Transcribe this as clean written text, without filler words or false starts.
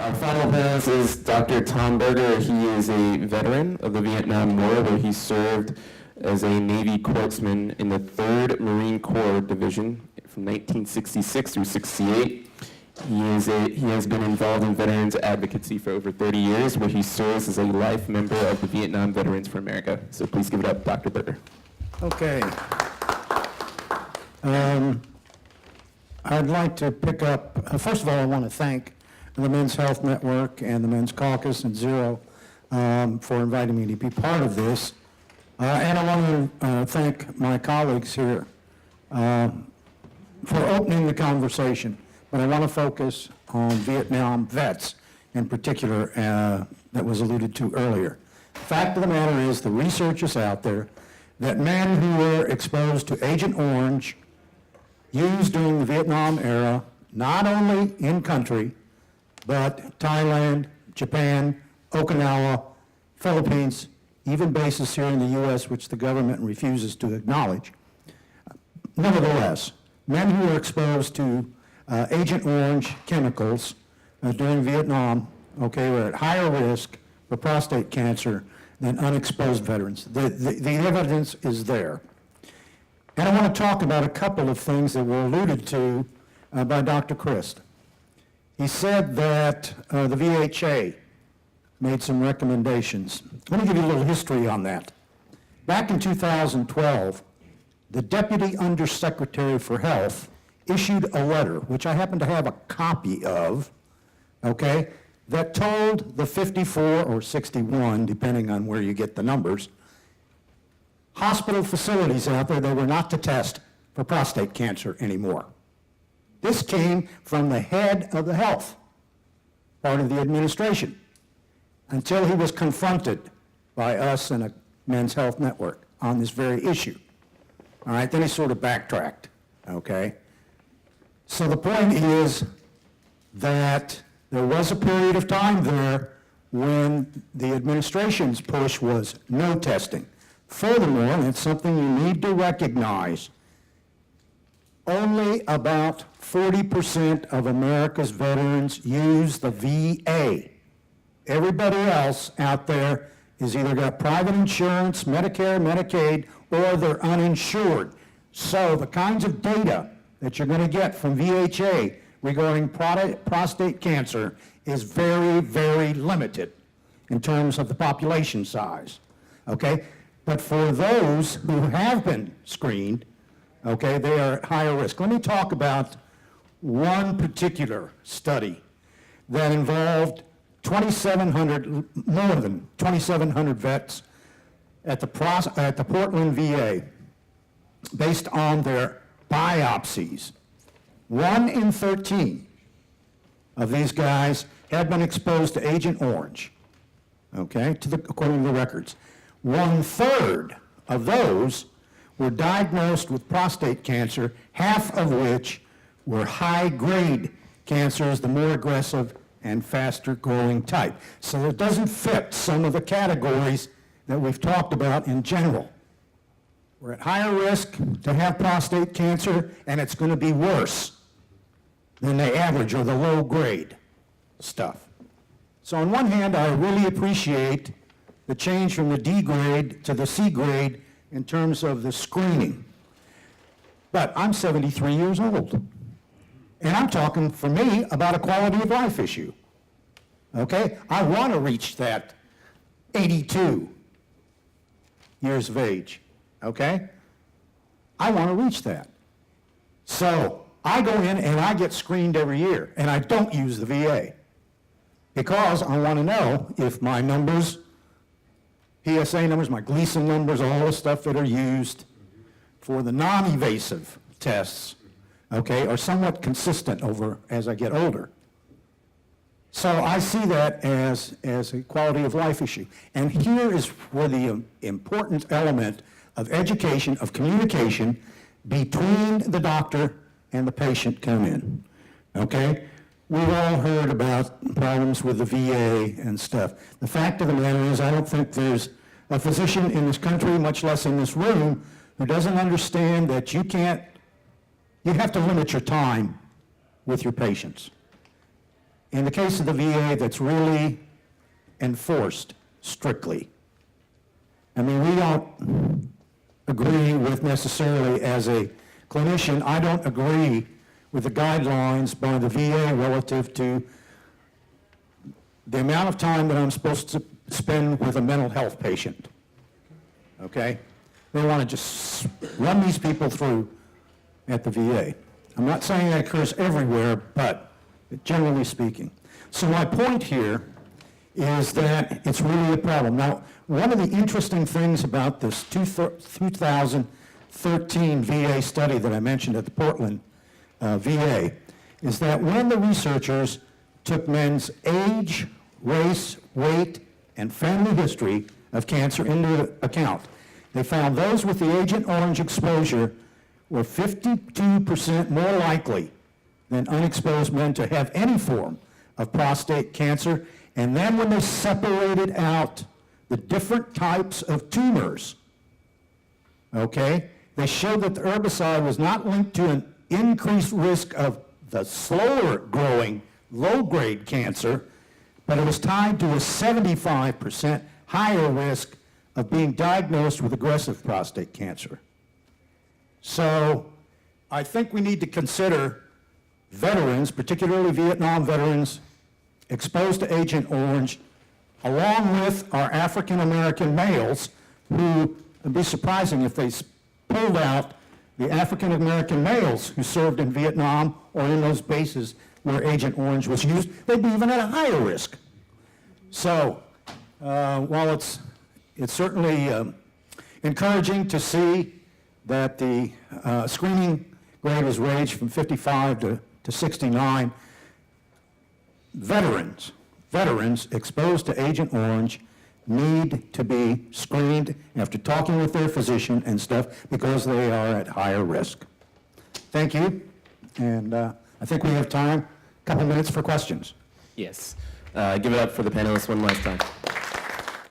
Our final panelist is Dr. Tom Berger. He is a veteran of the Vietnam War, where he served as a Navy corpsman in the 3rd Marine Corps Division from 1966 through 68. He has been involved in veterans advocacy for over 30 years, where he serves as a life member of the Vietnam Veterans for America. So please give it up, Dr. Berger. Okay. I'd like to pick up, first of all, I want to thank the Men's Health Network and the Men's Caucus and Zero for inviting me to be part of this. And I want to thank my colleagues here for opening the conversation. But I want to focus on Vietnam vets in particular that was alluded to earlier. The fact of the matter is the research is out there that men who were exposed to Agent Orange used during the Vietnam era, not only in country, but Thailand, Japan, Okinawa, Philippines, even bases here in the U.S., which the government refuses to acknowledge. Nevertheless, men who were exposed to Agent Orange chemicals during Vietnam, were at higher risk for prostate cancer than unexposed veterans. The evidence is there. And I want to talk about a couple of things that were alluded to by Dr. Christ. He said that the VHA made some recommendations. Let me give you a little history on that. Back in 2012, the Deputy Undersecretary for Health issued a letter, which I happen to have a copy of, that told the 54 or 61, depending on where you get the numbers, hospital facilities out there, they were not to test for prostate cancer anymore. This came from the head of the health part of the administration until he was confronted by us and a Men's Health Network on this very issue. All right, then he sort of backtracked, So the point is that there was a period of time there when the administration's push was no testing. Furthermore, and it's something you need to recognize, only about 40% of America's veterans use the VA. Everybody else out there has either got private insurance, Medicare, Medicaid, or they're uninsured. So the kinds of data that you're going to get from VHA regarding prostate cancer is very, very limited in terms of the population size, But for those who have been screened, they are at higher risk. Let me talk about one particular study that involved more than 2,700 vets at the Portland VA based on their biopsies. 1 in 13 of these guys had been exposed to Agent Orange, according to the records. 1/3 of those were diagnosed with prostate cancer, half of which were high-grade cancers, the more aggressive and faster-growing type. So it doesn't fit some of the categories that we've talked about in general. We're at higher risk to have prostate cancer, and it's going to be worse than the average or the low-grade stuff. So on one hand, I really appreciate the change from the D grade to the C grade in terms of the screening. But I'm 73 years old. And I'm talking, for me, about a quality of life issue. I want to reach that 82 years of age. I want to reach that. So I go in and I get screened every year, and I don't use the VA because I want to know if my numbers, PSA numbers, my Gleason numbers, all the stuff that are used for the non-evasive tests, are somewhat consistent as I get older. So I see that as a quality of life issue. And here is where the important element of education, of communication between the doctor and the patient come in, We've all heard about problems with the VA and stuff. The fact of the matter is I don't think there's a physician in this country, much less in this room, who doesn't understand that you have to limit your time with your patients. in the case of the VA, that's really enforced strictly. I mean, we don't agree with necessarily, as a clinician, I don't agree with the guidelines by the VA relative to the amount of time that I'm supposed to spend with a mental health patient. Okay? They want to just run these people through at the VA. I'm not saying that occurs everywhere, but generally speaking. So my point here is that it's really a problem. Now, one of the interesting things about this 2013 VA study that I mentioned at the Portland VA is that when the researchers took men's age, race, weight, and family history of cancer into account, they found those with the Agent Orange exposure were 52% more likely than unexposed men to have any form of prostate cancer. And then when they separated out the different types of tumors, okay, they showed that the herbicide was not linked to an increased risk of the slower growing low-grade cancer, but it was tied to a 75% higher risk of being diagnosed with aggressive prostate cancer. So I think we need to consider veterans, particularly Vietnam veterans, exposed to Agent Orange, along with our African American males, who, it'd be surprising if they pulled out the African American males who served in Vietnam or in those bases where Agent Orange was used, they'd be even at a higher risk. So while it's certainly encouraging to see that the screening grade was raised from 55 to 69, veterans exposed to Agent Orange need to be screened after talking with their physician and stuff because they are at higher risk. Thank you, and I think we have time, a couple minutes for questions. Yes. Give it up for the panelists one last time.